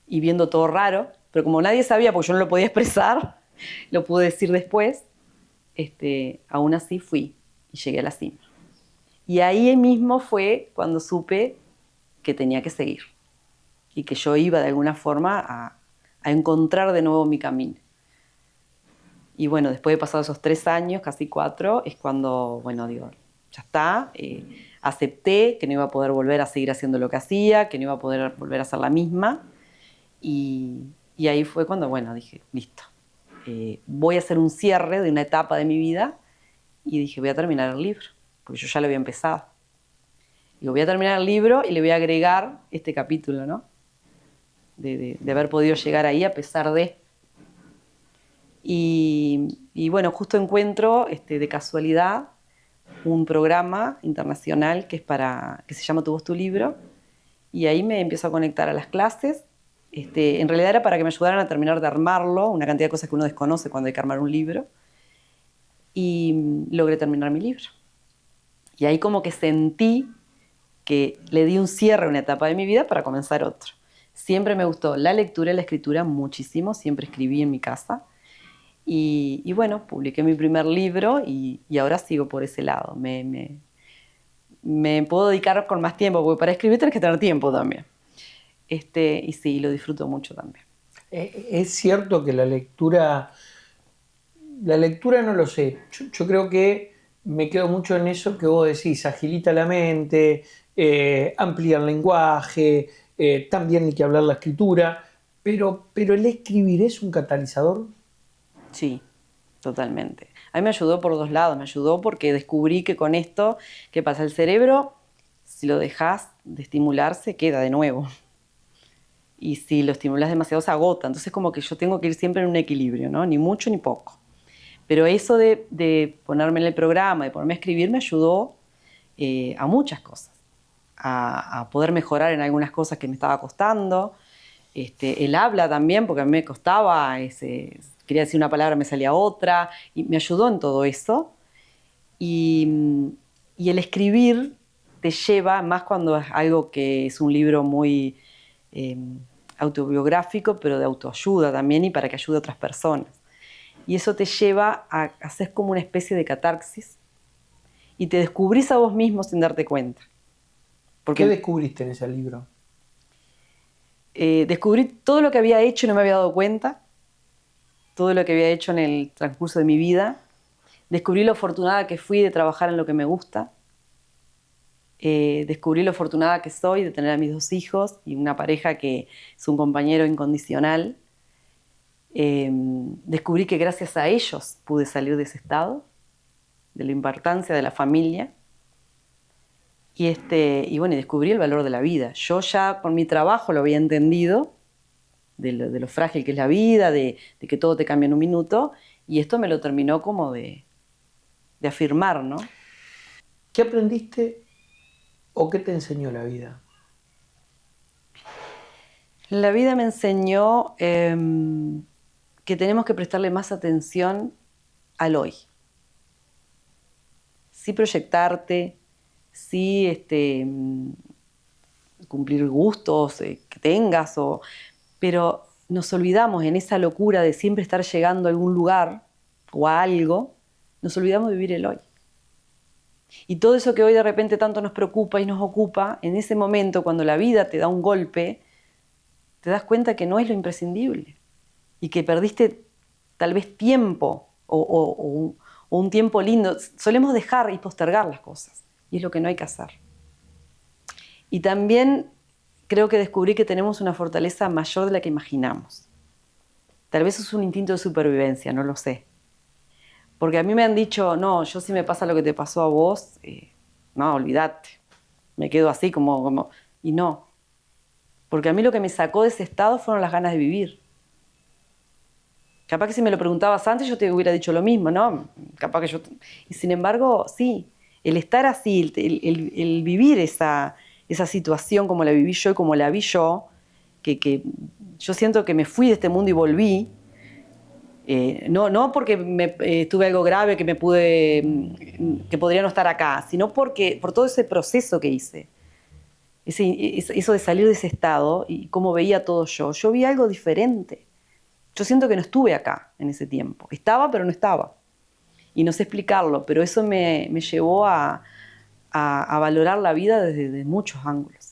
y viendo todo raro, pero como nadie sabía, porque yo no lo podía expresar, lo pude decir después, aún así fui y llegué a la cima. Y ahí mismo fue cuando supe que tenía que seguir y que yo iba de alguna forma a encontrar de nuevo mi camino. Y bueno, después de pasar esos 3 años, casi 4, es cuando, bueno, digo, ya está, acepté que no iba a poder volver a seguir haciendo lo que hacía, que no iba a poder volver a ser la misma. Y ahí fue cuando, bueno, dije, listo, voy a hacer un cierre de una etapa de mi vida y dije, voy a terminar el libro, porque yo ya lo había empezado. Digo, voy a terminar el libro y le voy a agregar este capítulo, ¿no? De haber podido llegar ahí a pesar de... Y bueno, justo encuentro de casualidad un programa internacional que se llama Tu Voz, Tu Libro, y ahí me empiezo a conectar a las clases. En realidad era para que me ayudaran a terminar de armarlo, una cantidad de cosas que uno desconoce cuando hay que armar un libro, y logré terminar mi libro. Y ahí como que sentí que le di un cierre a una etapa de mi vida para comenzar otro. Siempre me gustó la lectura y la escritura muchísimo, siempre escribí en mi casa. Y bueno, publiqué mi primer libro y ahora sigo por ese lado. Me puedo dedicar con más tiempo, porque para escribir tenés que tener tiempo también. Y sí, lo disfruto mucho también. Es cierto que la lectura no lo sé. Yo creo que me quedo mucho en eso que vos decís, agilita la mente, amplía el lenguaje, también hay que hablar la escritura, pero el escribir es un catalizador. Sí, totalmente. A mí me ayudó por 2 lados. Me ayudó porque descubrí que con esto, ¿qué pasa? El cerebro, si lo dejas de estimularse, queda de nuevo. Y si lo estimulas demasiado, se agota. Entonces como que yo tengo que ir siempre en un equilibrio, ¿no? Ni mucho ni poco. Pero eso de ponerme en el programa, de ponerme a escribir, me ayudó a muchas cosas. A poder mejorar en algunas cosas que me estaba costando. El habla también, porque a mí me costaba, quería decir una palabra, me salía otra, y me ayudó en todo eso. Y el escribir te lleva, más cuando es algo que es un libro muy autobiográfico, pero de autoayuda también, y para que ayude a otras personas. Y eso te lleva a hacer como una especie de catarsis, y te descubrís a vos mismo sin darte cuenta. ¿Qué descubriste en ese libro? Descubrí todo lo que había hecho y no me había dado cuenta, todo lo que había hecho en el transcurso de mi vida. Descubrí lo afortunada que fui de trabajar en lo que me gusta. Descubrí lo afortunada que soy de tener a mis 2 hijos y una pareja que es un compañero incondicional. Descubrí que gracias a ellos pude salir de ese estado, de la importancia de la familia. Y bueno, descubrí el valor de la vida. Yo ya por mi trabajo lo había entendido, de lo frágil que es la vida, de que todo te cambia en un minuto, y esto me lo terminó como de afirmar, ¿no? ¿Qué aprendiste o qué te enseñó la vida? La vida me enseñó que tenemos que prestarle más atención al hoy. Sí proyectarte, sí cumplir gustos que tengas, pero nos olvidamos en esa locura de siempre estar llegando a algún lugar o a algo, nos olvidamos de vivir el hoy. Y todo eso que hoy de repente tanto nos preocupa y nos ocupa, en ese momento cuando la vida te da un golpe, te das cuenta que no es lo imprescindible y que perdiste tal vez tiempo o un tiempo lindo. Solemos dejar y postergar las cosas y es lo que no hay que hacer. Y también creo que descubrí que tenemos una fortaleza mayor de la que imaginamos. Tal vez es un instinto de supervivencia, no lo sé. Porque a mí me han dicho, no, yo si me pasa lo que te pasó a vos, no, olvídate, me quedo así como... Y no, porque a mí lo que me sacó de ese estado fueron las ganas de vivir. Capaz que si me lo preguntabas antes yo te hubiera dicho lo mismo, ¿no? Capaz que yo... Y sin embargo, sí, el estar así, el vivir esa situación como la viví yo y como la vi yo, que yo siento que me fui de este mundo y volví, no porque tuve algo grave que que podría no estar acá, sino por todo ese proceso que hice. Eso de salir de ese estado y cómo veía todo yo vi algo diferente. Yo siento que no estuve acá en ese tiempo. Estaba, pero no estaba. Y no sé explicarlo, pero eso me llevó a valorar la vida desde muchos ángulos.